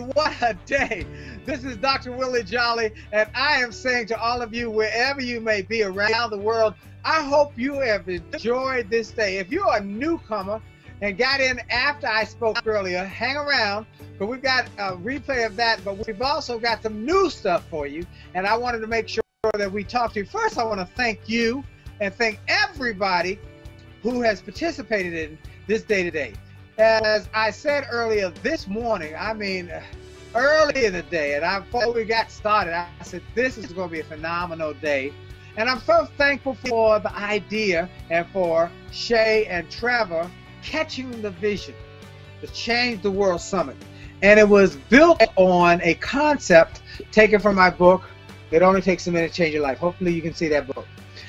what a day. This is Dr. Willie Jolley, and I am saying to all of you, wherever you may be around the world, I hope you have enjoyed this day. If you're a newcomer and got in after I spoke earlier, hang around, because we've got a replay of that, but we've also got some new stuff for you, and I wanted to make sure that we talk to you. First, I want to thank you and thank everybody who has participated in this day today. As I said earlier this morning, early in the day, and before we got started, I said this is going to be a phenomenal day. And I'm so thankful for the idea and for Shay and Trevor catching the vision to Change the World Summit. And it was built on a concept taken from my book, It Only Takes a Minute to Change Your Life. Hopefully you can see that book.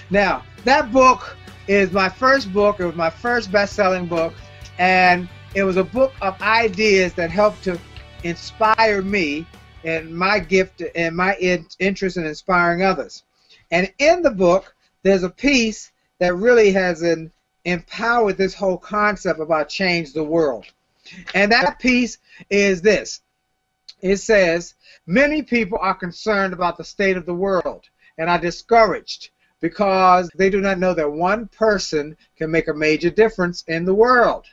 Now, that book is my first book. It was my first best-selling book. And it was a book of ideas that helped to inspire me and my gift and my interest in inspiring others. And in the book, there's a piece that really has empowered this whole concept about change the world. And that piece is this. It says, many people are concerned about the state of the world and are discouraged because they do not know that one person can make a major difference in the world.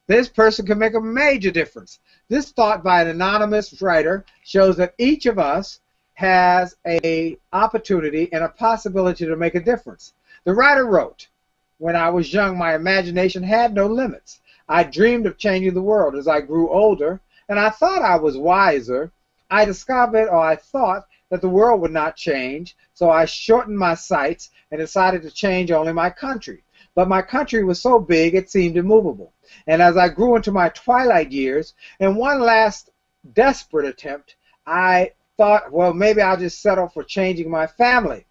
This person can make a major difference. This thought by an anonymous writer shows that each of us has an opportunity and a possibility to make a difference. The writer wrote, when I was young, my imagination had no limits. I dreamed of changing the world. As I grew older, and I thought I was wiser, I discovered, or I thought, that the world would not change, so I shortened my sights and decided to change only my country. But my country was so big it seemed immovable. And as I grew into my twilight years, in one last desperate attempt, I thought, well, maybe I'll just settle for changing my family,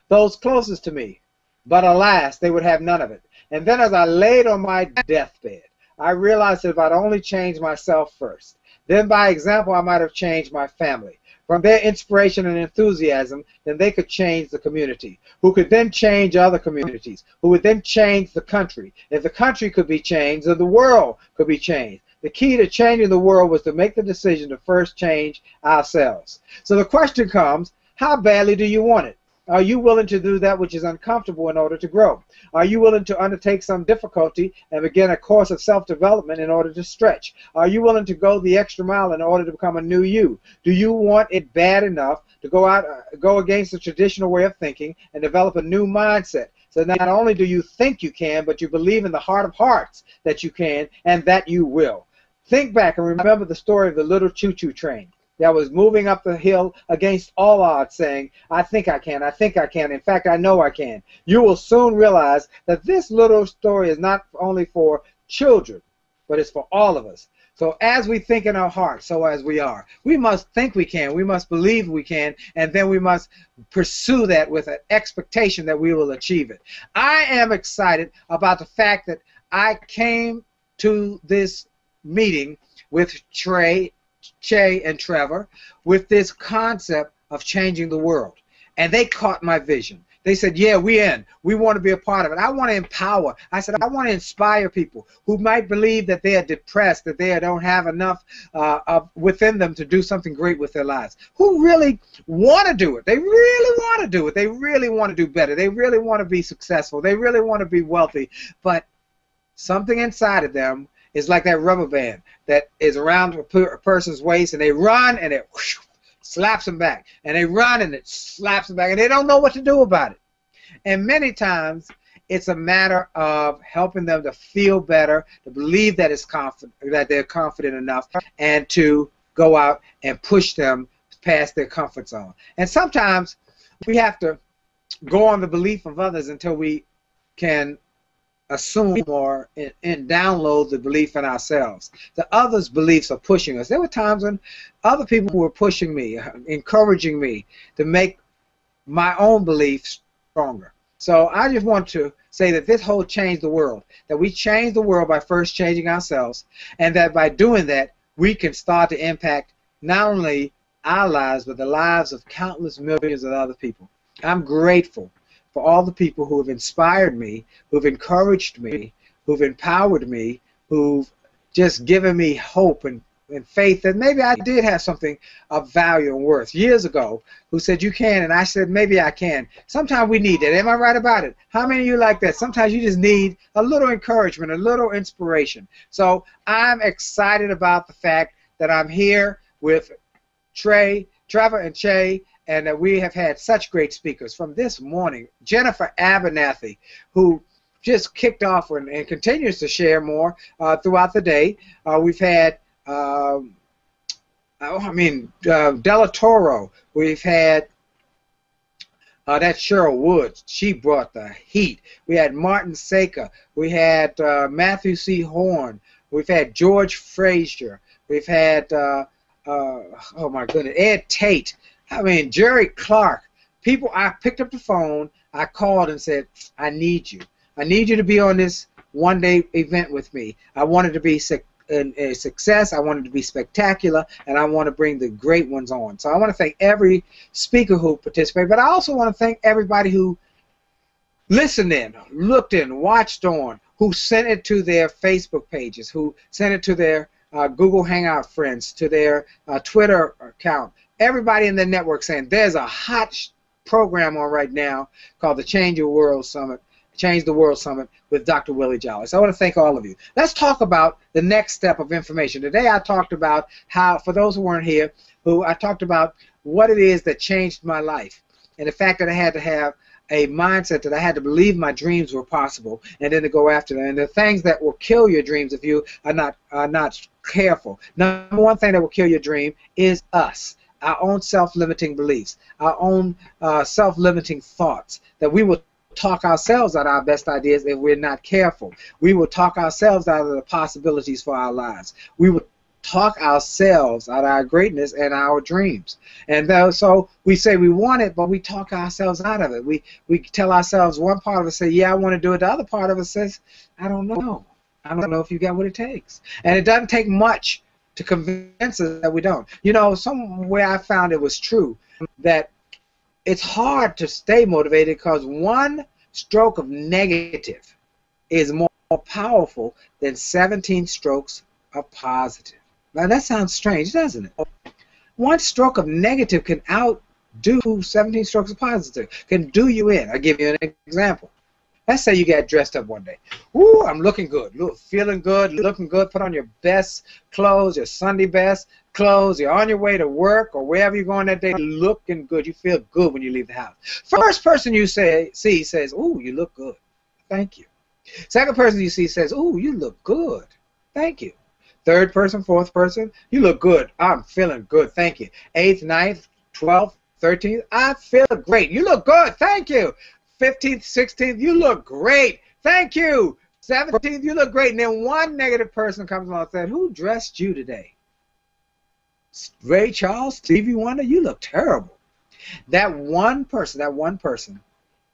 those closest to me. But alas, they would have none of it. And then as I laid on my deathbed, I realized that if I'd only changed myself first, then by example I might have changed my family. From their inspiration and enthusiasm, then they could change the community, who could then change other communities, who would then change the country. If the country could be changed, then the world could be changed. The key to changing the world was to make the decision to first change ourselves. So the question comes, how badly do you want it? Are you willing to do that which is uncomfortable in order to grow? Are you willing to undertake some difficulty and begin a course of self-development in order to stretch? Are you willing to go the extra mile in order to become a new you? Do you want it bad enough to go against the traditional way of thinking and develop a new mindset? So not only do you think you can, but you believe in the heart of hearts that you can and that you will. Think back and remember the story of the little choo-choo train that was moving up the hill against all odds, saying, I think I can, I think I can, in fact, I know I can. You will soon realize that this little story is not only for children, but it's for all of us. So as we think in our hearts, so as we are. We must think we can, we must believe we can, and then we must pursue that with an expectation that we will achieve it. I am excited about the fact that I came to this meeting with Shay and Trevor with this concept of changing the world. And they caught my vision. They said, yeah, we in. We want to be a part of it. I want to empower. I said, I want to inspire people who might believe that they are depressed, that they don't have enough within them to do something great with their lives, who really want to do it. They really want to do it. They really want to do better. They really want to be successful. They really want to be wealthy. But something inside of them is like that rubber band that is around a person's waist, and they run and it whoosh, slaps them back, and they run and it slaps them back, and they don't know what to do about it. And many times it's a matter of helping them to feel better, to believe that they're confident enough, and to go out and push them past their comfort zone. And sometimes we have to go on the belief of others until we can assume or download the belief in ourselves. The others' beliefs are pushing us. There were times when other people were pushing me, encouraging me to make my own beliefs stronger. So I just want to say that this whole change the world, that we change the world by first changing ourselves, and that by doing that we can start to impact not only our lives but the lives of countless millions of other people. I'm grateful for all the people who have inspired me, who've encouraged me, who've empowered me, who've just given me hope and in faith that maybe I did have something of value and worth years ago, who said you can, and I said maybe I can. Sometimes we need that. Am I right about it? How many of you like that? Sometimes you just need a little encouragement, a little inspiration. So I'm excited about the fact that I'm here with Trevor and Che, and that we have had such great speakers from this morning. Jennifer Abernathy, who just kicked off and continues to share more throughout the day. We've had Della Toro. We've had that's Cheryl Woods. She brought the heat. We had Martin Saker. We had Matthew C. Horn. We've had George Frazier. We've had, oh my goodness, Ed Tate. I mean, Jerry Clark. People, I picked up the phone. I called and said, I need you. I need you to be on this one-day event with me. I wanted to be a success. I wanted to be spectacular, and I want to bring the great ones on. So I want to thank every speaker who participated, but I also want to thank everybody who listened in, looked in, watched on, who sent it to their Facebook pages, who sent it to their Google Hangout friends, to their Twitter account. Everybody in the network saying there's a hot program on right now called the Change the World Summit with Dr. Willie Jolley. So I want to thank all of you. Let's talk about the next step of information. Today I talked about how, for those who weren't here, I talked about what it is that changed my life, and the fact that I had to have a mindset that I had to believe my dreams were possible and then to go after them. And the things that will kill your dreams if you are not careful. Number one thing that will kill your dream is us. Our own self-limiting beliefs, our own self-limiting thoughts, that we will talk ourselves out of our best ideas if we're not careful. We will talk ourselves out of the possibilities for our lives. We will talk ourselves out of our greatness and our dreams. And so we say we want it, but we talk ourselves out of it. We tell ourselves, one part of us say, yeah, I want to do it. The other part of us says, I don't know. I don't know if you got what it takes. And it doesn't take much to convince us that we don't. You know, somewhere I found it was true that it's hard to stay motivated because one stroke of negative is more powerful than 17 strokes of positive. Now that sounds strange, doesn't it? One stroke of negative can outdo 17 strokes of positive, can do you in. I'll give you an example. Let's say you get dressed up one day. Ooh, I'm looking good, feeling good, looking good. Put on your best clothes, your Sunday best clothes. You're on your way to work or wherever you're going that day, looking good. You feel good when you leave the house. First person you see says, ooh, you look good. Thank you. Second person you see says, ooh, you look good. Thank you. Third person, fourth person, you look good. I'm feeling good. Thank you. Eighth, ninth, 12th, 13th, I feel great. You look good. Thank you. 15th, 16th, you look great. Thank you. 17th, you look great. And then one negative person comes along and says, who dressed you today? Ray Charles, Stevie Wonder, you look terrible. That one person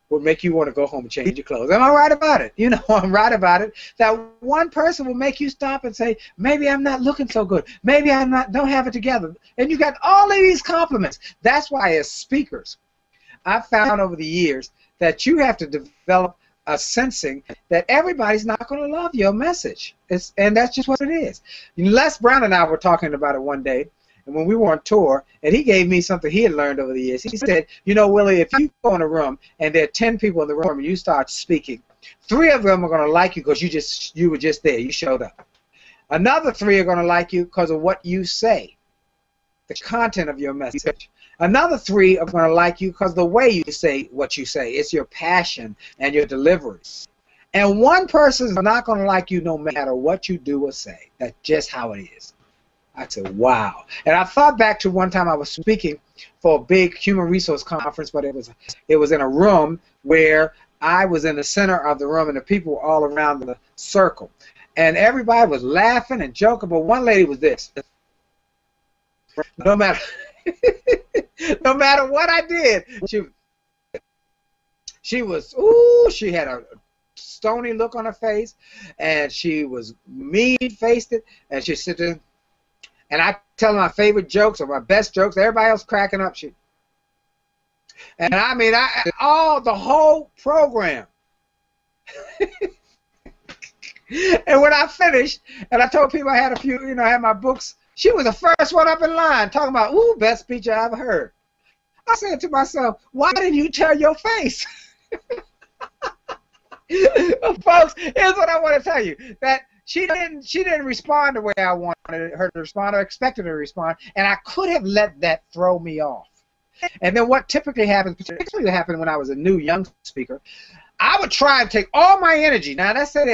will make you want to go home and change your clothes. Am I right about it? You know, I'm right about it. That one person will make you stop and say, maybe I'm not looking so good. Maybe don't have it together. And you got all of these compliments. That's why as speakers, I've found over the years that you have to develop a sensing that everybody's not going to love your message. And that's just what it is. Les Brown and I were talking about it one day, and when we were on tour, and he gave me something he had learned over the years. He said, you know, Willie, if you go in a room and there are 10 people in the room and you start speaking, 3 of them are going to like you because you were just there. You showed up. Another 3 are going to like you because of what you say, the content of your message. Another 3 are going to like you because the way you say what you say. It's your passion and your delivery. And one person is not going to like you no matter what you do or say. That's just how it is. I said, wow. And I thought back to one time I was speaking for a big human resource conference, but it was in a room where I was in the center of the room and the people were all around the circle. And everybody was laughing and joking, but one lady was this. No matter no matter what I did, she was, ooh, she had a stony look on her face, and she was mean-faced, and she sit there, and I tell my favorite jokes or my best jokes, everybody else cracking up. And I mean, the whole program. And when I finished, and I told people I had a few, you know, I had my books She was the first one up in line talking about, ooh, best speech I ever heard. I said to myself, why didn't you tell your face? Folks, here's what I want to tell you. That she didn't respond the way I wanted her to respond or expected her to respond, and I could have let that throw me off. And then what typically happens, particularly happened when I was a new young speaker, I would try and take all my energy. Now, let's say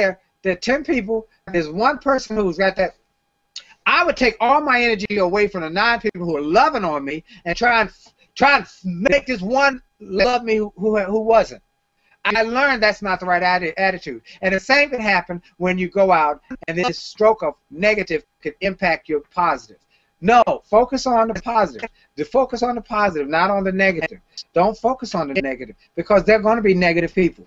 there are 10 people, there's one person who's got that. I would take all my energy away from the 9 people who are loving on me and try and make this one love me who wasn't. I learned that's not the right attitude. And the same can happen when you go out and this stroke of negative could impact your positive. No, focus on the positive. Focus on the positive, not on the negative. Don't focus on the negative, because they're going to be negative people.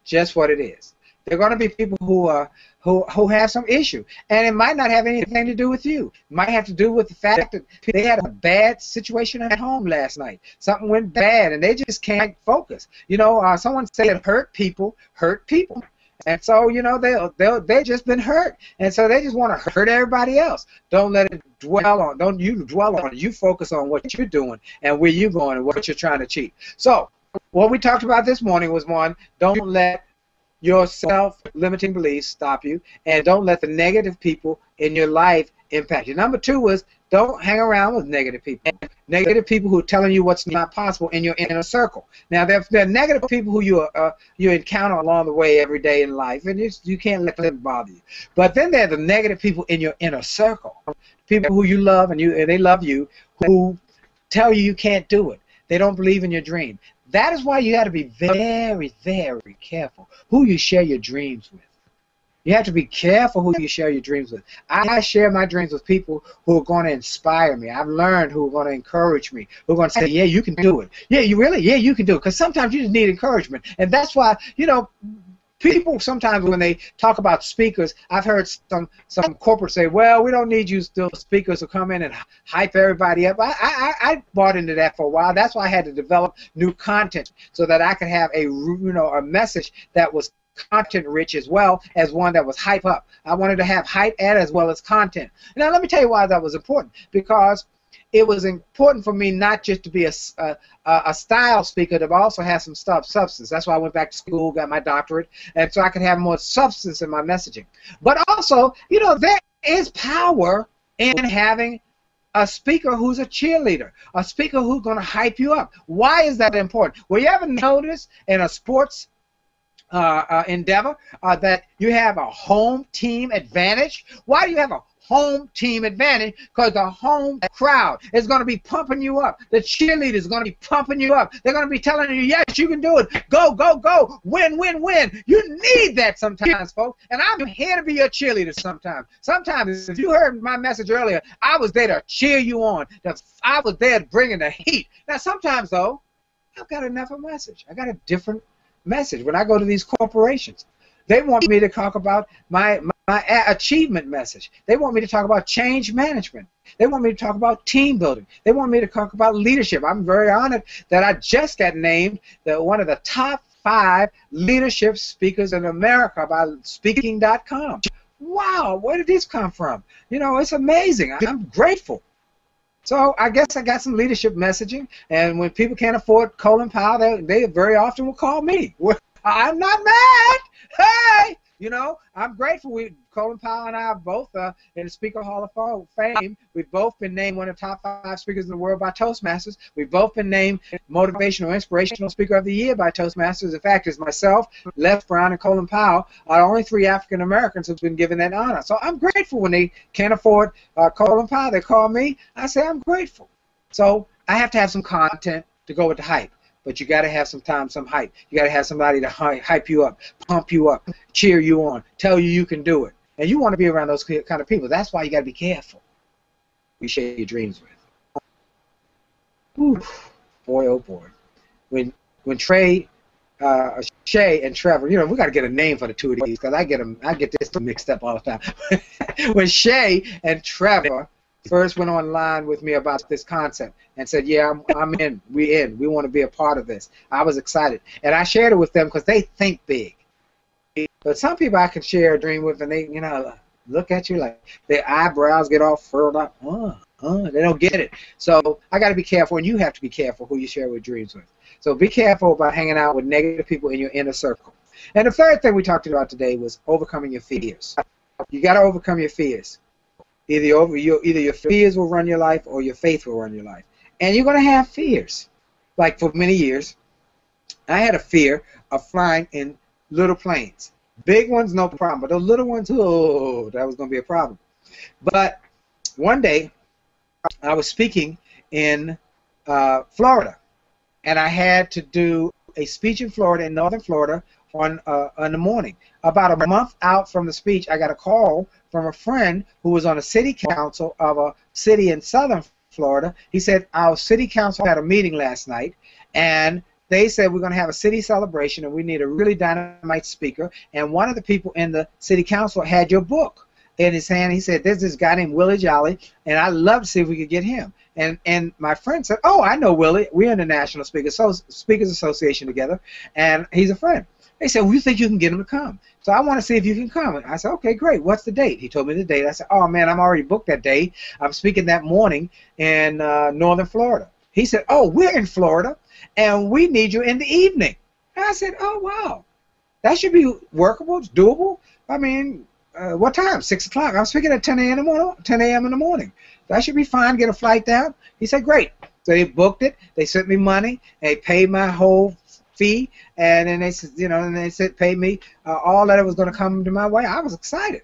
Just what it is. They're going to be people who have some issue, and it might not have anything to do with you. It might have to do with the fact that they had a bad situation at home last night. Something went bad, and they just can't focus. You know, someone said hurt people hurt people. And so, you know, they've just been hurt, and so they just want to hurt everybody else. Don't let it dwell on. Don't you dwell on it. You focus on what you're doing and where you're going and what you're trying to achieve. So, what we talked about this morning was, one, don't let your self-limiting beliefs stop you, and don't let the negative people in your life impact you. Number 2 was, don't hang around with negative people. Negative people who are telling you what's not possible in your inner circle. Now, there are negative people who you encounter along the way every day in life, and you can't let them bother you. But then there are the negative people in your inner circle, people who you love and they love you, who tell you can't do it. They don't believe in your dream. That is why you got to be very, very careful who you share your dreams with. You have to be careful who you share your dreams with. I share my dreams with people who are going to inspire me. I've learned who are going to encourage me, who are going to say, yeah, you can do it. Yeah, you really? Yeah, you can do it. Because sometimes you just need encouragement. And that's why, you know, people sometimes when they talk about speakers, I've heard some corporates say, well, we don't need you still speakers to come in and hype everybody up. I bought into that for a while. That's why I had to develop new content so that I could have a message that was content rich as well as one that was hype up. I wanted to have hype and as well as content. Now let me tell you why that was important. Because it was important for me not just to be a style speaker, but also have some substance. That's why I went back to school, got my doctorate, and so I could have more substance in my messaging. But also, you know, there is power in having a speaker who's a cheerleader, a speaker who's going to hype you up. Why is that important? Well, you ever notice in a sports endeavor that you have a home team advantage? Why do you have a home team advantage? Because the home crowd is going to be pumping you up. The cheerleaders are going to be pumping you up. They're going to be telling you, yes, you can do it. Go, go, go. Win, win, win. You need that sometimes, folks. And I'm here to be your cheerleader sometimes. Sometimes, if you heard my message earlier, I was there to cheer you on. I was there bringing the heat. Now, sometimes, though, I've got another message. I got a different message. When I go to these corporations, they want me to talk about my achievement message. They want me to talk about change management. They want me to talk about team building. They want me to talk about leadership. I'm very honored that I just got named one of the top 5 leadership speakers in America by speaking.com. Wow, where did this come from? You know, it's amazing. I'm grateful. So I guess I got some leadership messaging, and when people can't afford Colin Powell, they very often will call me. I'm not mad. Hey, you know, I'm grateful. Colin Powell and I are both in the Speaker Hall of Fame. We've both been named one of the top 5 speakers in the world by Toastmasters. We've both been named Motivational Inspirational Speaker of the Year by Toastmasters. In fact, it's myself, Les Brown, and Colin Powell are the only 3 African Americans who've been given that honor. So I'm grateful. When they can't afford Colin Powell, they call me. I say I'm grateful. So I have to have some content to go with the hype. But you got to have some hype. You got to have somebody to hype you up, pump you up, cheer you on, tell you can do it. And you want to be around those kind of people. That's why you got to be careful. We share your dreams with. Whew. Boy, oh boy. When Shay and Trevor, you know, we got to get a name for the 2 of these because I get this mixed up all the time. When Shay and Trevor first went online with me about this concept and said, yeah, I'm in, we want to be a part of this. I was excited. And I shared it with them because they think big. But some people I can share a dream with, and they, you know, look at you like their eyebrows get all furled up. They don't get it. So I got to be careful, and you have to be careful who you share your dreams with. So be careful about hanging out with negative people in your inner circle. And the third thing we talked about today was overcoming your fears. You got to overcome your fears. Either your fears will run your life, or your faith will run your life. And you're going to have fears. Like for many years, I had a fear of flying in little planes. Big ones, no problem. But those little ones, oh, that was going to be a problem. But one day, I was speaking in Florida, and I had to do a speech in Florida, in northern Florida, on in the morning. About a month out from the speech, I got a call from a friend who was on a city council of a city in southern Florida. He said, our city council had a meeting last night, and they said we're going to have a city celebration, and we need a really dynamite speaker. And one of the people in the city council had your book in his hand. He said, there's this guy named Willie Jolley, and I'd love to see if we could get him. And my friend said, oh, I know Willie. We're in the National Speakers Association together, and he's a friend. They said, well, you think you can get him to come? So I want to see if you can come. And I said, okay, great. What's the date? He told me the date. I said, oh, man, I'm already booked that day. I'm speaking that morning in northern Florida. He said, oh, we're in Florida, and we need you in the evening. And I said, oh, wow. That should be workable. It's doable. I mean, what time? 6 o'clock. I'm speaking at 10 a.m. in the morning. That should be fine. Get a flight down. He said, great. So they booked it. They sent me money. They paid my whole fee, and then they said, pay me all that it was going to come to my way. I was excited.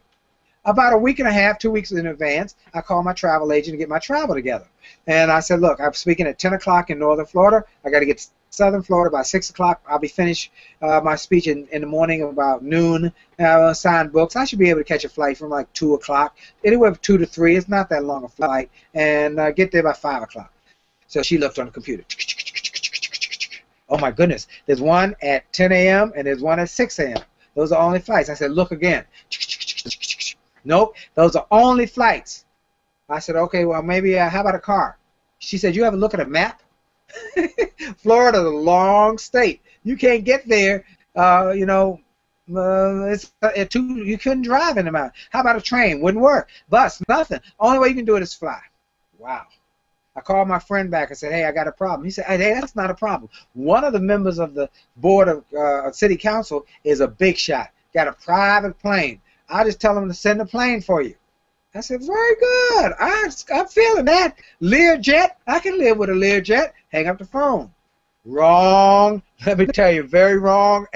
About a week and a half, 2 weeks in advance, I called my travel agent to get my travel together. And I said, look, I'm speaking at 10 o'clock in northern Florida. I got to get to southern Florida by 6 o'clock. I'll be finished my speech in the morning about noon. Sign books. I should be able to catch a flight from like 2 o'clock, anywhere from 2 to 3. It's not that long a flight, and get there by 5 o'clock. So she looked on the computer. Oh, my goodness. There's one at 10 a.m. and there's one at 6 a.m. Those are only flights. I said, look again. Nope, those are only flights. I said, okay, well, maybe, how about a car? She said, you ever look at a map? Florida's a long state. You can't get there, you couldn't drive in the mountain. How about a train? Wouldn't work. Bus, nothing. Only way you can do it is fly. Wow. I called my friend back and said, hey, I got a problem. He said, hey, that's not a problem. One of the members of the board of city council is a big shot. Got a private plane. I'll just tell him to send a plane for you. I said, very good. I'm feeling that. Learjet, I can live with a Learjet. Hang up the phone. Wrong. Let me tell you, very wrong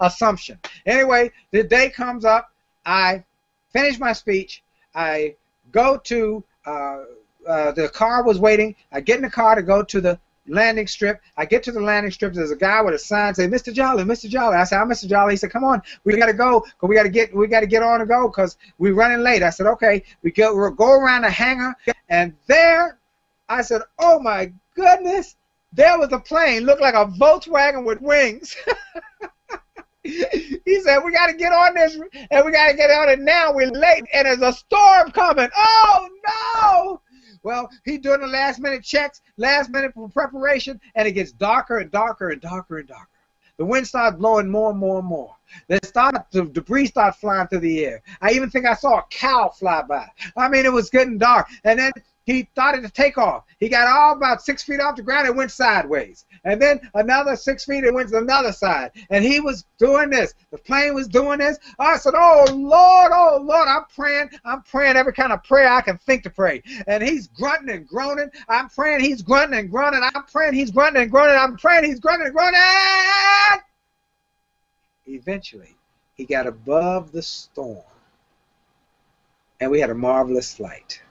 assumption. Anyway, the day comes up. I finish my speech. I go to the car was waiting. I get in the car to go to the landing strip. I get to the landing strip. There's a guy with a sign saying, Mr. Jolley, Mr. Jolley. I said, I'm Mr. Jolley. He said, come on, we got to go. We got to get on and go because we're running late. I said, okay. We'll go around the hangar, and there, I said, oh my goodness, there was a plane, looked like a Volkswagen with wings. He said, we got to get on this, and we got to get on it now. We're late, and there's a storm coming. Oh, no. Well, he's doing the last-minute checks, last-minute preparation, and it gets darker and darker and darker and darker. The wind starts blowing more and more and more. The debris starts flying through the air. I even think I saw a cow fly by. I mean, it was getting dark. And then he started to take off. He got all about 6 feet off the ground and went sideways. And then another 6 feet and went to the other side. And he was doing this. The plane was doing this. I said, oh, Lord, I'm praying every kind of prayer I can think to pray. And he's grunting and groaning. I'm praying he's grunting and groaning. I'm praying he's grunting and groaning. I'm praying he's grunting and groaning. Eventually, he got above the storm. And we had a marvelous flight.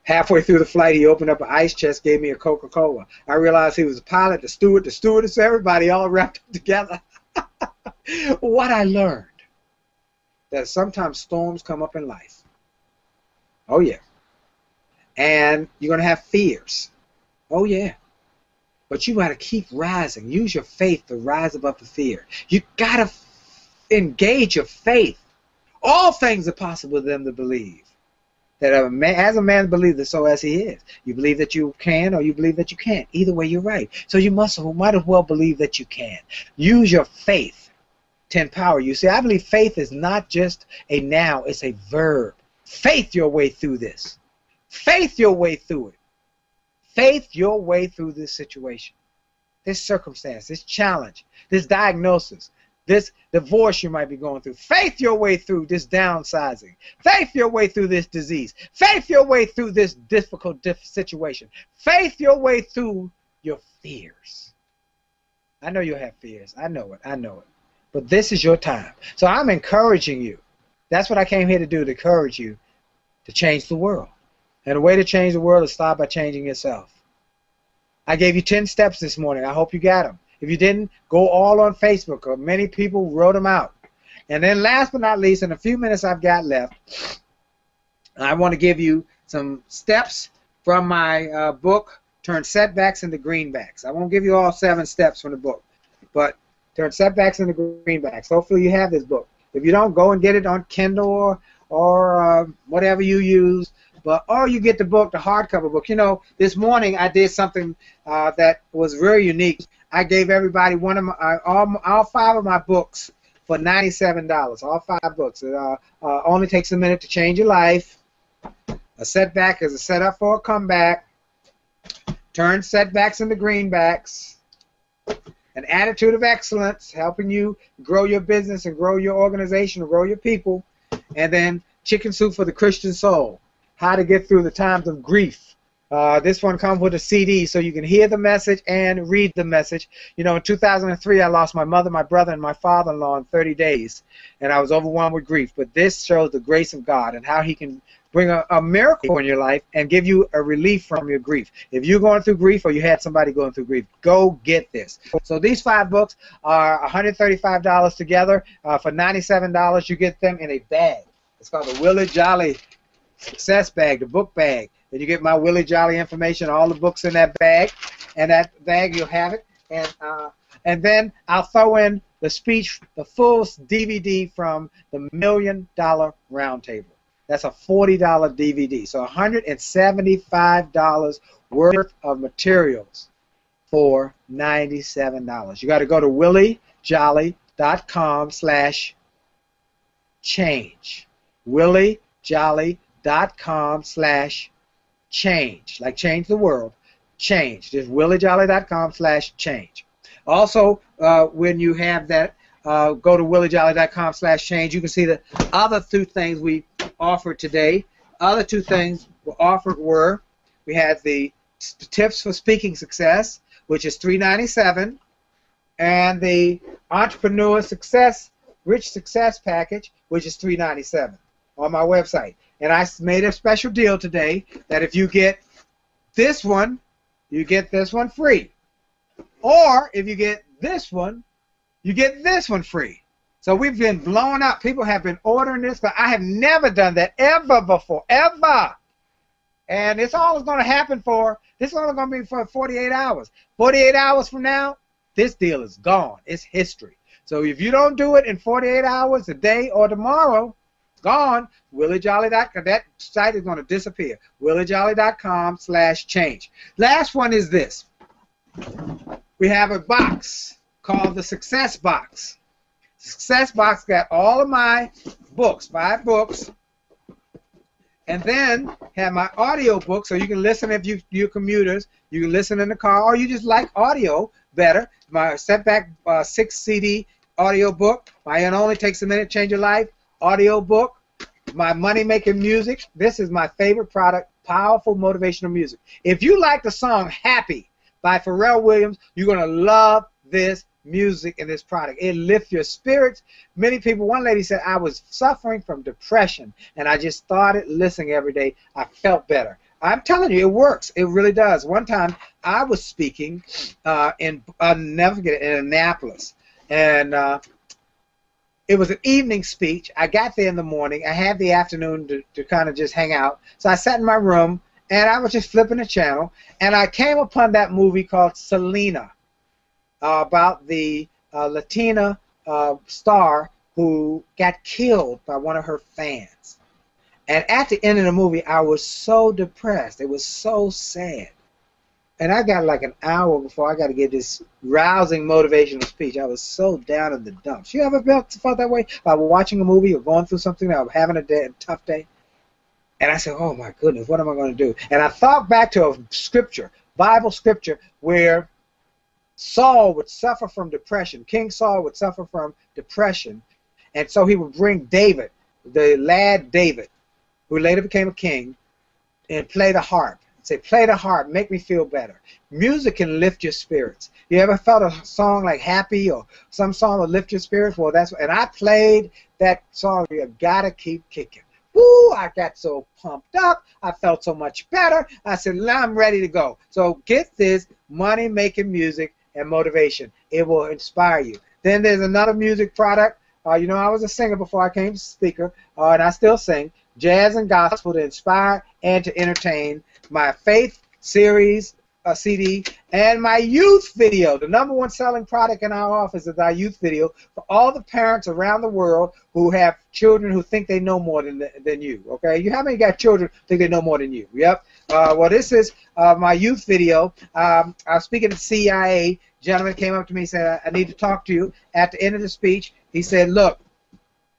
Halfway through the flight, he opened up an ice chest, gave me a Coca-Cola. I realized he was the pilot, the steward, the stewardess, everybody all wrapped up together. What I learned, that sometimes storms come up in life. Oh, yeah. And you're going to have fears. Oh, yeah. But you got to keep rising. Use your faith to rise above the fear. You got to engage your faith. All things are possible to them that believe. That as a man believes, so as he is. You believe that you can, or you believe that you can't. Either way, you're right. So you might as well believe that you can. Use your faith to empower you. See, I believe faith is not just a noun, it's a verb. Faith your way through this. Faith your way through it. Faith your way through this situation, this circumstance, this challenge, this diagnosis, this divorce you might be going through. Faith your way through this downsizing. Faith your way through this disease. Faith your way through this difficult situation. Faith your way through your fears. I know you have fears. I know it. I know it. But this is your time. So I'm encouraging you. That's what I came here to do, to encourage you to change the world. And the way to change the world is start by changing yourself. I gave you 10 steps this morning. I hope you got them. If you didn't, go all on Facebook. Many people wrote them out. And then last but not least, in a few minutes I've got left, I want to give you some steps from my book, Turn Setbacks into Greenbacks. I won't give you all 7 steps from the book, but Turn Setbacks into Greenbacks. Hopefully you have this book. If you don't, go and get it on Kindle or whatever you use. Or you get the book, the hardcover book. You know, this morning I did something that was very unique. I gave everybody one of my, all 5 of my books for $97. All 5 books. It only takes a minute to change your life. A setback is a setup for a comeback. Turn setbacks into greenbacks. An attitude of excellence, helping you grow your business and grow your organization and grow your people. And then Chicken Soup for the Christian Soul. How to get through the times of grief. This one comes with a CD so you can hear the message and read the message. You know, in 2003 I lost my mother, my brother, and my father-in-law in 30 days. And I was overwhelmed with grief. But this shows the grace of God and how he can bring a miracle in your life and give you a relief from your grief. If you're going through grief or you had somebody going through grief, go get this. So these 5 books are $135 together. For $97 you get them in a bag. It's called the Willie Jolley Success Bag, the book bag. And you get my Willie Jolley information, all the books in that bag. And that bag, you'll have it. And then I'll throw in the speech, the full DVD from the $1 Million Roundtable. That's a $40 DVD. So $175 worth of materials for $97. You got to go to williejolly.com/change. williejolly.com/change. Like change the world. Change. Just williejolly.com/change. Also, when you have that, go to williejolly.com/change. You can see the other 2 things we offered today. Other 2 things we offered were, we had the tips for speaking success, which is $397, and the entrepreneur success, rich success package, which is $397 on my website. And I made a special deal today that if you get this one, you get this one free. Or if you get this one, you get this one free. So we've been blowing up. People have been ordering this, but I have never done that ever before, ever. And it's all going to happen for, this is only going to be for 48 hours. 48 hours from now, this deal is gone. It's history. So if you don't do it in 48 hours, a day, or tomorrow, it's gone. WillieJolly.com. That site is going to disappear. WillieJolly.com/change. Last one is this. We have a box called the Success Box. Success Box got all of my books, 5 books, and then have my audio book, so you can listen if you're commuters. You can listen in the car, or you just like audio better. My Setback 6 CD audio book. My It Only Takes a Minute, Change Your Life audio book. My Money Making Music. This is my favorite product. Powerful motivational music. If you like the song Happy by Pharrell Williams, you're going to love this music and this product. It lifts your spirits. Many people, one lady said, I was suffering from depression and I just started listening every day. I felt better. I'm telling you, it works. It really does. One time I was speaking in Annapolis, and it was an evening speech. I got there in the morning. I had the afternoon to kind of just hang out. So I sat in my room and I was just flipping the channel, and I came upon that movie called Selena, about the Latina star who got killed by one of her fans. And at the end of the movie, I was so depressed. It was so sad. And I got like an hour before I got to give this rousing motivational speech. I was so down in the dumps. You ever felt that way by watching a movie or going through something or having a tough day? And I said, oh my goodness, what am I going to do? And I thought back to a scripture, Bible scripture, where Saul would suffer from depression. King Saul would suffer from depression. And so he would bring David, the lad David, who later became a king, and play the harp. Say, play the harp, make me feel better. Music can lift your spirits. You ever felt a song like Happy or some song that lift your spirits? Well, and I played that song, You Gotta Keep Kicking. Woo, I got so pumped up. I felt so much better. I said, now I'm ready to go. So get this, money-making music and motivation. It will inspire you. Then there's another music product. You know, I was a singer before I came speaker, and I still sing jazz and gospel to inspire and to entertain. My Faith series CD and my youth video. The #1 selling product in our office is our youth video for all the parents around the world who have children who think they know more than you. Okay, you haven't got children who think they know more than you. Yep. Well, this is my youth video. I was speaking to CIA. Gentleman came up to me and said, I need to talk to you. At the end of the speech, he said, look,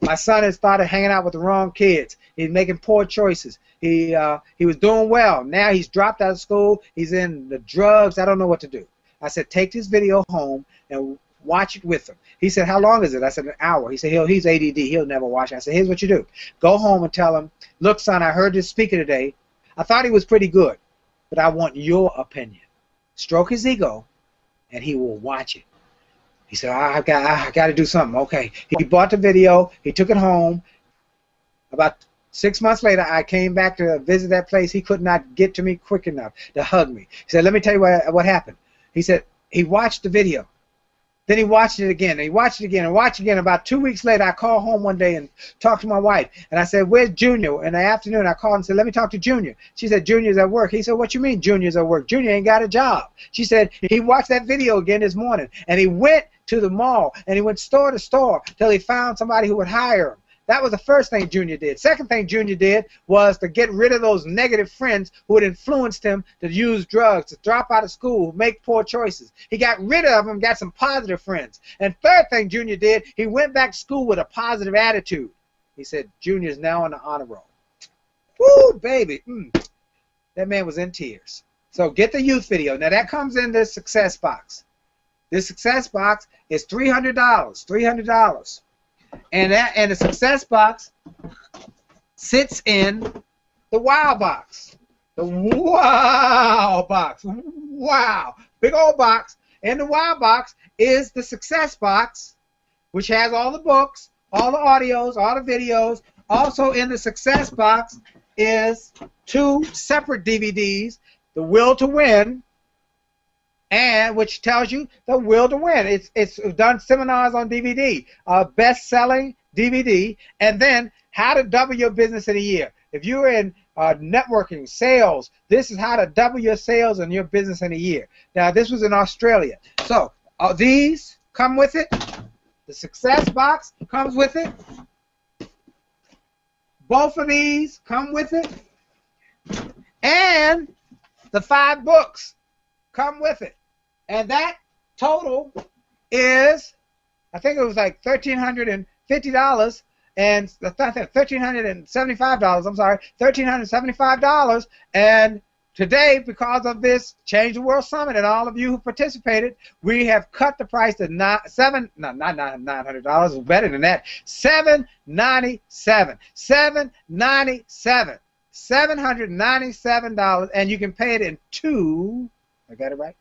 my son has started hanging out with the wrong kids. He's making poor choices. He was doing well. Now he's dropped out of school. He's in the drugs. I don't know what to do. I said, take this video home and watch it with him. He said, how long is it? I said, an hour. He said, he's ADD. He'll never watch it. I said, here's what you do. Go home and tell him, look, son, I heard this speaker today. I thought he was pretty good, but I want your opinion. Stroke his ego, and he will watch it. He said, I got to do something. Okay. He bought the video. He took it home. About 6 months later, I came back to visit that place. He could not get to me quick enough to hug me. He said, let me tell you what happened. He said, he watched the video. Then he watched it again, and he watched it again, and watched it again. About 2 weeks later, I called home one day and talked to my wife. And I said, where's Junior? In the afternoon, I called and said, let me talk to Junior. She said, Junior's at work. He said, what you mean Junior's at work? Junior ain't got a job. She said, he watched that video again this morning, and he went to the mall, and he went store to store till he found somebody who would hire him. That was the first thing Junior did. Second thing Junior did was to get rid of those negative friends who had influenced him to use drugs, to drop out of school, make poor choices. He got rid of them, got some positive friends. And third thing Junior did, he went back to school with a positive attitude. He said, Junior's now on the honor roll. Woo, baby. That man was in tears. So get the youth video. Now that comes in this success box. This success box is $300. $300. And the success box sits in the wow box. The wow box. Wow. Big old box. And the wow box is the success box, which has all the books, all the audios, all the videos. Also in the success box is 2 separate DVDs, The Will to Win, and which tells you the will to win. It's done seminars on DVD, best-selling DVD, and then how to double your business in a year. If you're in networking, sales, this is how to double your sales and your business in a year. Now, this was in Australia. So these come with it. The success box comes with it. Both of these come with it. And the 5 books come with it. And that total is, I think it was like $1,350 and $1,375, I'm sorry, $1,375. And today, because of this Change the World Summit and all of you who participated, we have cut the price to not $900, better than that, $797. $797. $797, and you can pay it in 2, I got it right?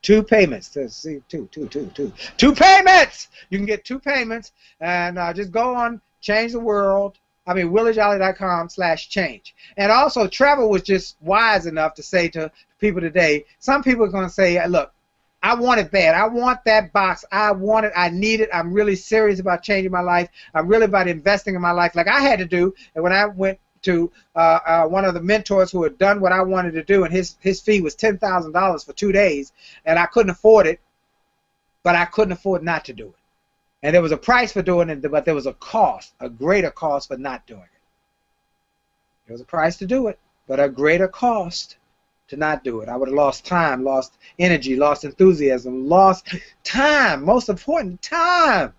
2 payments. Let's see, two payments. You can get 2 payments, and just go on WillieJolly.com/change. And also, Trevor was just wise enough to say to people today. Some people are going to say, "Look, I want it bad. I want that box. I want it. I need it. I'm really serious about changing my life. I'm really about investing in my life, like I had to do." And when I went to one of the mentors who had done what I wanted to do, and his fee was $10,000 for 2 days, and I couldn't afford it, but I couldn't afford not to do it. And there was a price for doing it, but there was a cost, a greater cost for not doing it. There was a price to do it, but a greater cost to not do it. I would have lost time, lost energy, lost enthusiasm, lost time. Most important, time.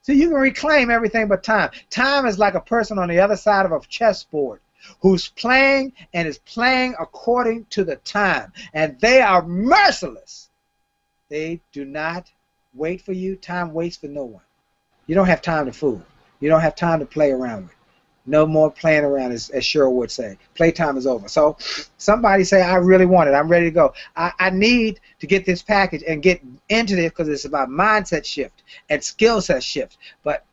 So you can reclaim everything but time. Time is like a person on the other side of a chessboard who's playing and is playing according to the time. And they are merciless. They do not wait for you. Time waits for no one. You don't have time to fool. You don't have time to play around with. No more playing around, as Cheryl would say. Playtime is over. So somebody say, I really want it. I'm ready to go. I need to get this package and get into this because it's about mindset shift and skill set shift. But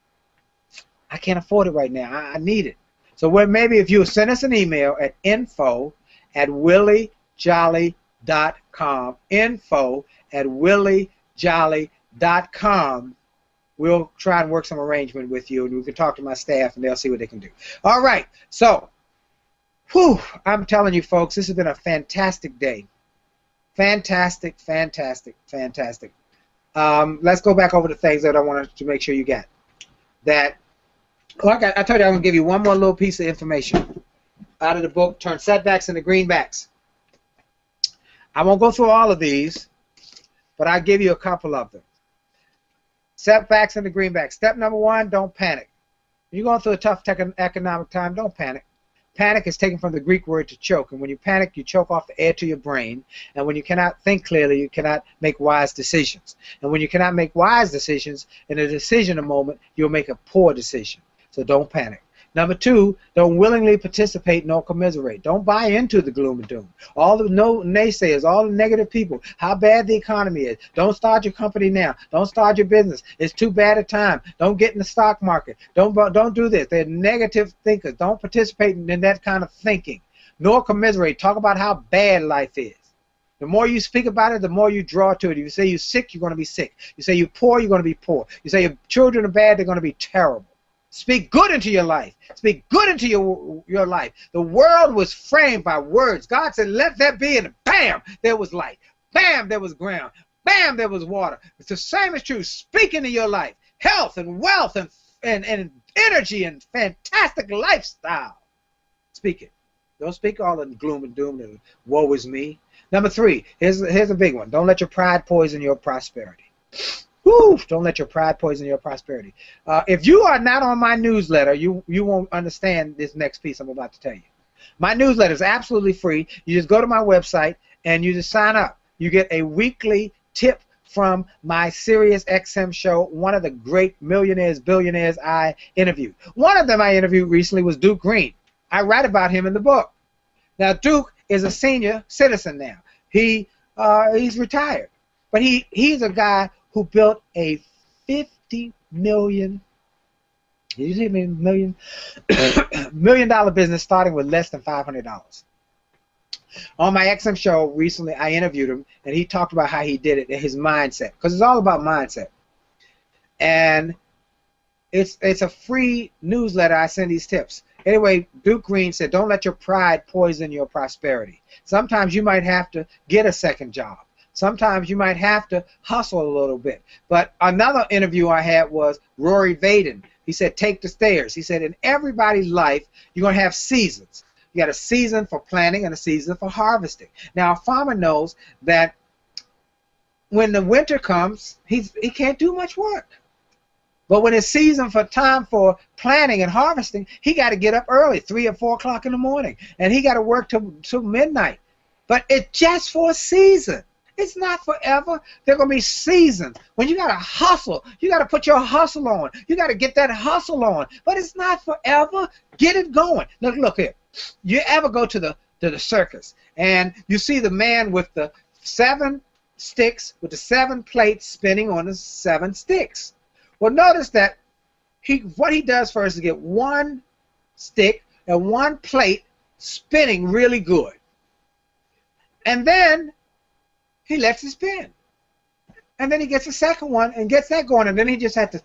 I can't afford it right now. I need it. So maybe if you send us an email at info@williejolly.com, info@williejolly.com, we'll try and work some arrangement with you, and we can talk to my staff, and they'll see what they can do. All right. So, I'm telling you, folks, this has been a fantastic day. Fantastic, fantastic, fantastic. Let's go back over the things that I wanted to make sure you get. That, like I told you, I'm going to give you one more little piece of information out of the book, Turn Setbacks into Greenbacks. I won't go through all of these, but I'll give you a couple of them. Setbacks and the greenbacks. Step number one, don't panic. When you're going through a tough economic time, don't panic. Panic is taken from the Greek word to choke. And when you panic, you choke off the air to your brain. And when you cannot think clearly, you cannot make wise decisions. And when you cannot make wise decisions, in a decision moment, you'll make a poor decision. So don't panic. Number two, don't willingly participate nor commiserate. Don't buy into the gloom and doom. All the naysayers, all the negative people, how bad the economy is. Don't start your company now. Don't start your business. It's too bad a time. Don't get in the stock market. Don't do this. They're negative thinkers. Don't participate in that kind of thinking. Nor commiserate. Talk about how bad life is. The more you speak about it, the more you draw to it. If you say you're sick, you're going to be sick. You say you're poor, you're going to be poor. You say your children are bad, they're going to be terrible. Speak good into your life. Speak good into your life. The world was framed by words. God said, let there be, and bam, there was light. Bam, there was ground. Bam, there was water. It's the same as true. Speak into your life. Health and wealth and energy and fantastic lifestyle. Speak it. Don't speak all in gloom and doom and woe is me. Number three, here's a big one. Don't let your pride poison your prosperity. Woo! Don't let your pride poison your prosperity. If you are not on my newsletter, you won't understand this next piece I'm about to tell you. My newsletter is absolutely free. You just go to my website and you just sign up. You get a weekly tip from my Sirius XM show, one of the great millionaires, billionaires I interviewed. One of them I interviewed recently was Duke Green. I write about him in the book. Now, Duke is a senior citizen now. He's retired. But he's a guy who built a $50 million $1 million business starting with less than $500. On my XM show recently, I interviewed him, and he talked about how he did it and his mindset, because it's all about mindset. And it's a free newsletter. I send these tips. Anyway, Duke Green said, don't let your pride poison your prosperity. Sometimes you might have to get a second job. Sometimes you might have to hustle a little bit. But another interview I had was Rory Vaden. He said, take the stairs. He said, in everybody's life, you're going to have seasons. You got a season for planting and a season for harvesting. Now, a farmer knows that when the winter comes, he can't do much work. But when it's season for time for planting and harvesting, he got to get up early, 3 or 4 o'clock in the morning, and he got to work till midnight. But it's just for a season. It's not forever. There are going to be seasons when you got to hustle. You got to put your hustle on. You got to get that hustle on. But it's not forever. Get it going. Look here. You ever go to the circus and you see the man with the 7 sticks with the 7 plates spinning on the 7 sticks? Well, notice that what he does first is get 1 stick and 1 plate spinning really good. And then he lets it spin. And then he gets a second one and gets that going. And then he just has to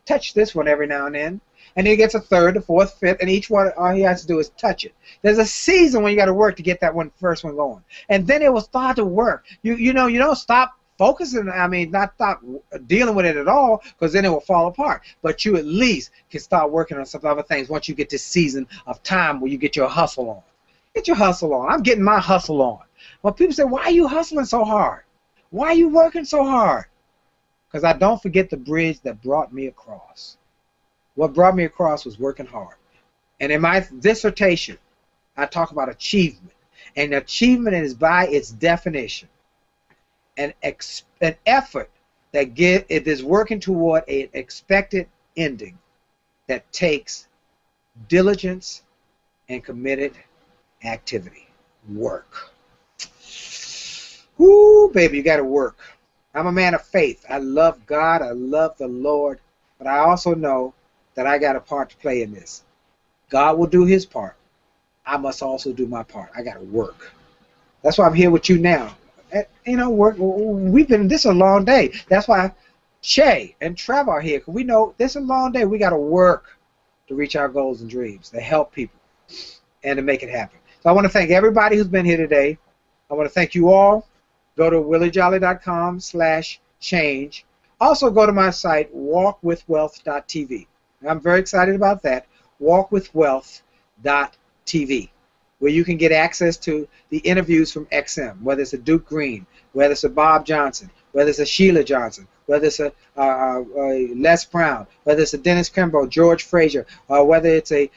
touch this one every now and then. And he gets a 3rd, a 4th, 5th, and each one, all he has to do is touch it. There's a season when you got to work to get that first one going. And then it will start to work. You don't stop focusing, not stop dealing with it at all, because then it will fall apart. But you at least can start working on some other things once you get this season of time where you get your hustle on. Get your hustle on. I'm getting my hustle on. Well, people say, why are you hustling so hard? Why are you working so hard? Because I don't forget the bridge that brought me across. What brought me across was working hard. And in my dissertation, I talk about achievement. And achievement is, by its definition, an effort that it is working toward an expected ending that takes diligence and committed activity. Work. Woo, baby, you got to work. I'm a man of faith. I love God. I love the Lord. But I also know that I got a part to play in this. God will do his part. I must also do my part. I got to work. That's why I'm here with you now. You know, we've been, this is a long day. That's why Shay and Trevor are here, because we know this is a long day. We got to work to reach our goals and dreams, to help people, and to make it happen. So I want to thank everybody who's been here today. I want to thank you all. Go to williejolly.com/change. Also go to my site, walkwithwealth.tv. I'm very excited about that, walkwithwealth.tv, where you can get access to the interviews from XM, whether it's a Duke Green, whether it's a Bob Johnson, whether it's a Sheila Johnson, whether it's a Les Brown, whether it's a Dennis Kimbrough, George Frazier, whether it's a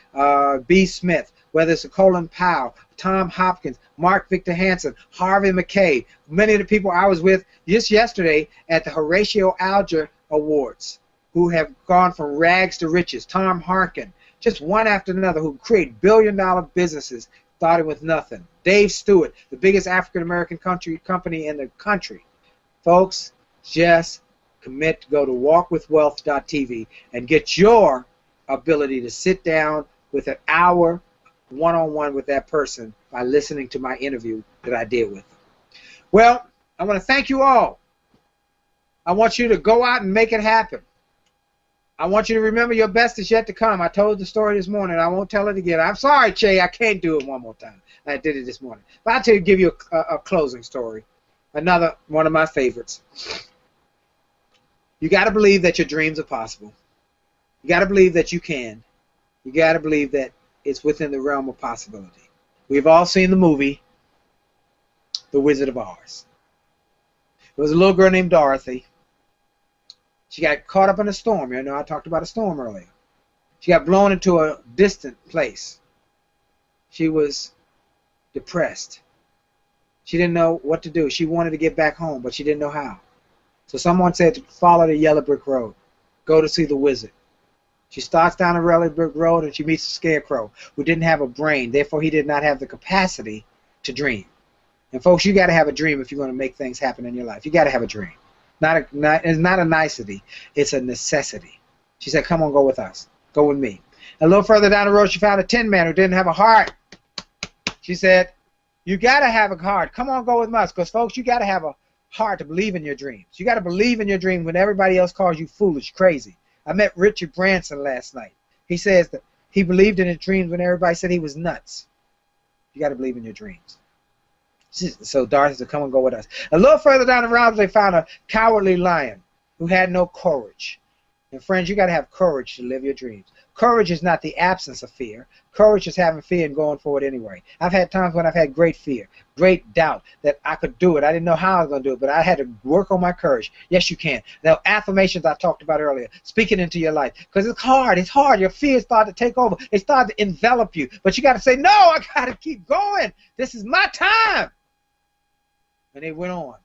B. Smith, whether it's a Colin Powell, Tom Hopkins, Mark Victor Hansen, Harvey McKay, many of the people I was with just yesterday at the Horatio Alger Awards, who have gone from rags to riches. Tom Harkin, just one after another, who create billion-dollar businesses starting with nothing. Dave Stewart, the biggest African-American company in the country. Folks, just commit to go to walkwithwealth.tv and get your ability to sit down with an hour one-on-one with that person by listening to my interview that I did with them. Well, I want to thank you all. I want you to go out and make it happen. I want you to remember your best is yet to come. I told the story this morning. I won't tell it again. I'm sorry, Che, I can't do it one more time. I did it this morning. But I'll give you a closing story. Another one of my favorites. You got to believe that your dreams are possible. You got to believe that you can. You got to believe that it's within the realm of possibility. We've all seen the movie The Wizard of Oz. There was a little girl named Dorothy. She got caught up in a storm. You know, I talked about a storm earlier. She got blown into a distant place. She was depressed. She didn't know what to do. She wanted to get back home, but she didn't know how. So someone said to follow the yellow brick road. Go to see the wizard. She starts down the yellow brick road and she meets the scarecrow, who didn't have a brain. Therefore, he did not have the capacity to dream. And folks, you got to have a dream if you're going to make things happen in your life. You got to have a dream. It's not a nicety. It's a necessity. She said, come on, go with us. Go with me. A little further down the road, she found a tin man who didn't have a heart. She said, you got to have a heart. Come on, go with us. Because, folks, you got to have a heart to believe in your dreams. You got to believe in your dreams when everybody else calls you foolish, crazy. I met Richard Branson last night. He says that he believed in his dreams when everybody said he was nuts. You got to believe in your dreams. So Dorothy said, come and go with us. A little further down the road, they found a cowardly lion who had no courage. And friends, you got to have courage to live your dreams. Courage is not the absence of fear. Courage is having fear and going for it anyway. I've had times when I've had great fear, great doubt that I could do it. I didn't know how I was going to do it, but I had to work on my courage. Yes, you can. Now, affirmations I talked about earlier, speaking into your life, because it's hard. It's hard. Your fears start to take over. They start to envelop you. But you got to say, no, I got to keep going. This is my time. And they went on.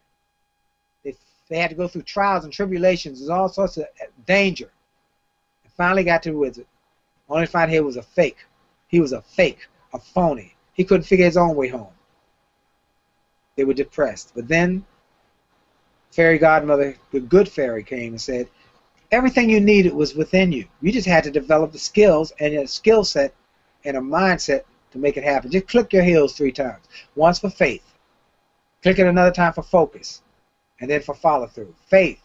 They had to go through trials and tribulations. There's all sorts of danger. And finally got to the wizard. Only to find he was a fake. He was a fake, a phony. He couldn't figure his own way home. They were depressed. But then fairy godmother, the good fairy, came and said, everything you needed was within you. You just had to develop the skills and a skill set and a mindset to make it happen. Just click your heels 3 times. Once for faith. Click it another time for focus. And then for follow-through. Faith,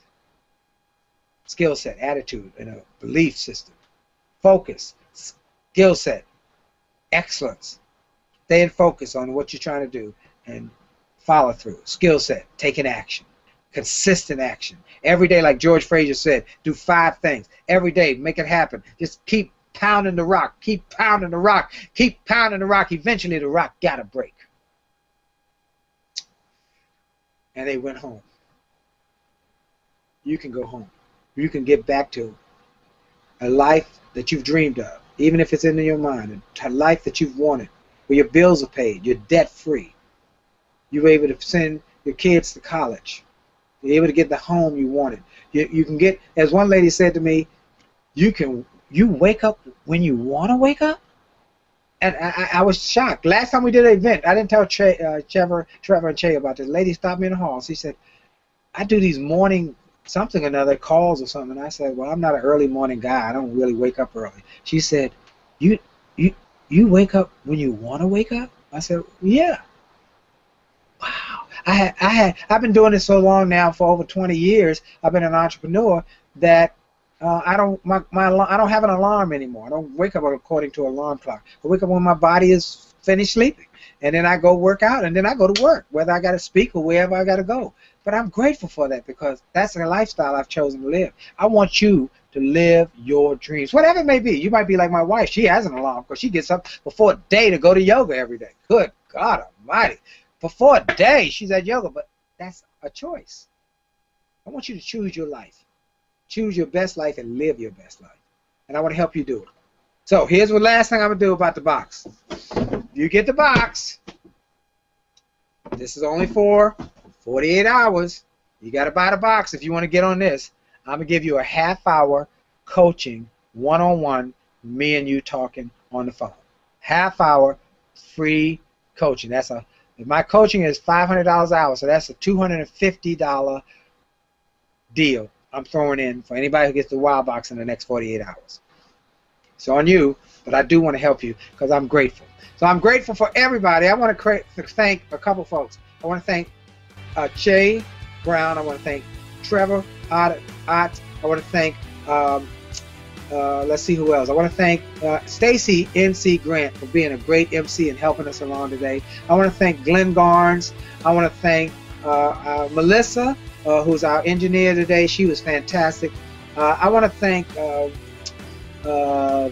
skill set, attitude, and a belief system. Focus, skill set, excellence. Stay in focus on what you're trying to do. And follow-through, skill set, taking action. Consistent action. Every day, like George Frazier said, do 5 things. Every day, make it happen. Just keep pounding the rock. Keep pounding the rock. Keep pounding the rock. Eventually, the rock got to break. and they went home. You can go home. You can get back to a life that you've dreamed of, even if it's in your mind, a life that you've wanted, where your bills are paid, you're debt-free. You're able to send your kids to college. You're able to get the home you wanted. You can get, as one lady said to me, you wake up when you want to wake up? And I was shocked. Last time we did an event, I didn't tell Trevor and Che about this. The lady stopped me in the hall. She said, I do these morning something or another, calls or something. And I said, well, I'm not an early morning guy. I don't really wake up early. She said, you wake up when you want to wake up? I said, yeah. Wow. I've been doing this so long now, for over 20 years. I've been an entrepreneur that I don't have an alarm anymore. I don't wake up according to an alarm clock. I wake up when my body is finished sleeping, and then I go work out, and then I go to work, whether I got to speak or wherever I got to go. But I'm grateful for that, because that's a lifestyle I've chosen to live. I want you to live your dreams, whatever it may be. You might be like my wife. She has an alarm because she gets up before a day to go to yoga every day. Good God Almighty. Before a day, she's at yoga, but that's a choice. I want you to choose your life. Choose your best life and live your best life. And I want to help you do it. So here's the last thing I'm going to do about the box. You get the box. This is only for 48 hours. You got to buy the box if you want to get on this. I'm going to give you a half-hour coaching, one-on-one, me and you talking on the phone. Half-hour free coaching. My coaching is $500 an hour, so that's a $250 deal I'm throwing in for anybody who gets the Wild Box in the next 48 hours. It's on you, but I do want to help you because I'm grateful. So I'm grateful for everybody. I want to thank a couple folks. I want to thank Che Brown. I want to thank Trevor Ott. I want to thank, let's see who else. I want to thank Stacy N.C. Grant for being a great MC and helping us along today. I want to thank Glenn Garnes. I want to thank Melissa, who's our engineer today. She was fantastic. I want to thank Darlene.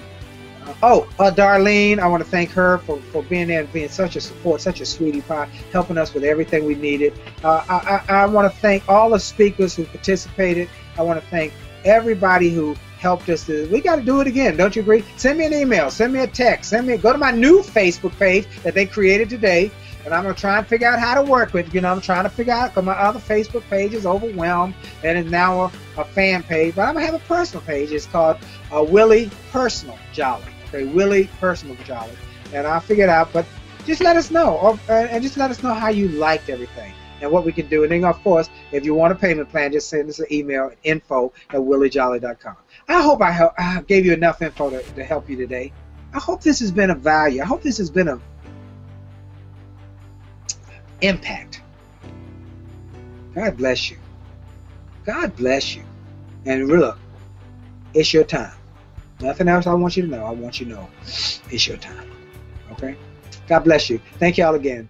I want to thank her for being there and being such a support, such a sweetie pie, helping us with everything we needed. I want to thank all the speakers who participated. I want to thank everybody who helped us. We got to do it again. Don't you agree? Send me an email. Send me a text. Go to my new Facebook page that they created today. And I'm going to try and figure out how to work with it. I'm trying to figure out, because my other Facebook page is overwhelmed and is now a fan page. But I'm going to have a personal page. It's called Willie Personal Jolley. Okay, Willie Personal Jolley. And I'll figure it out. But just let us know. And just let us know how you liked everything and what we can do. And then, of course, if you want a payment plan, just send us an email, info@williejolly.com. I hope I gave you enough info to help you today. I hope this has been of value. I hope this has been of impact. God bless you. God bless you. And look, it's your time. Nothing else I want you to know. I want you to know it's your time. Okay? God bless you. Thank y'all again.